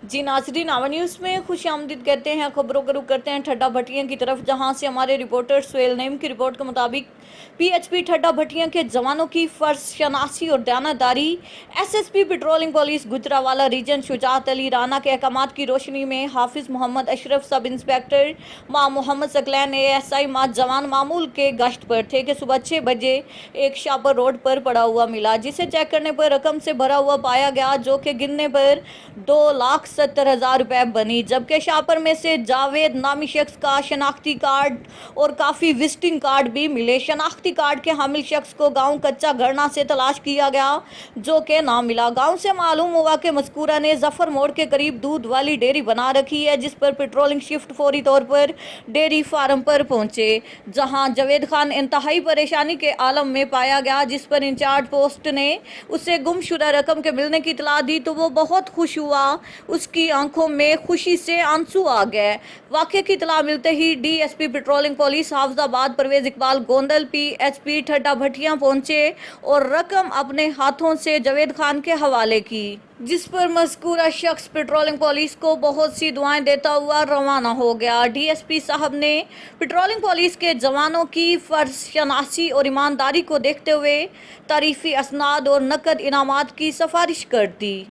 जी नाजरीन, our news में खुश आमदीद कहते हैं। खबरों का रुख करते हैं ठड्डा भट्टियां की तरफ, जहां से हमारे रिपोर्टर सुहेल नईम की रिपोर्ट के मुताबिक पीएचपी ठड्डा भट्टियां के जवानों की फर्ज शनासी और दयानतदारी। SSP patrolling police Gujranwala region Shujaat Ali Rana के अहकामात की रोशनी में हाफिज मोहम्मद अशरफ, सब इंस्पेक्टर मां मोहम्मद सकलैन, एएसआई मां जवान मामूल के गश्त पर थे कि सुबह 6 बजे एक शापर रोड पर पड़ा हुआ मिला, जिसे चेक करने पर रकम से भरा हुआ पाया गया, जो कि गिनने पर 2,70,000 रुपए बनी। जबकि शापर में से जावेद नामी शख्स का शनाख्ती कार्ड और काफ़ी विजिटिंग कार्ड भी मिले। शनाख्ती कार्ड के हामिल शख्स को गांव कच्चा घरना से तलाश किया गया, जो कि ना मिला। गांव से मालूम हुआ कि मज़कूरा ने जफर मोड़ के करीब दूध वाली डेयरी बना रखी है, जिस पर पेट्रोलिंग शिफ्ट फौरी तौर पर डेयरी फार्म पर पहुंचे, जहां जावेद खान इंतहाई परेशानी के आलम में पाया गया, जिस पर इंचार्ज पोस्ट ने उसे गुमशुदा रकम के मिलने की इतला दी तो वो बहुत खुश हुआ। उसकी आंखों में खुशी से आंसू आ गए। वाक़े की इतला मिलते ही DSP patrolling police Hafizabad Parvez Iqbal Gondal PHP Thatta Bhattian पहुंचे और रकम अपने हाथों से जावेद खान के हवाले की, जिस पर मज़कूरा शख्स पेट्रोलिंग पुलिस को बहुत सी दुआएं देता हुआ रवाना हो गया। डीएसपी साहब ने पेट्रोलिंग पुलिस के जवानों की फर्ज शनासी और ईमानदारी को देखते हुए तारीफी असनाद और नकद इनामात की सिफारिश कर दी।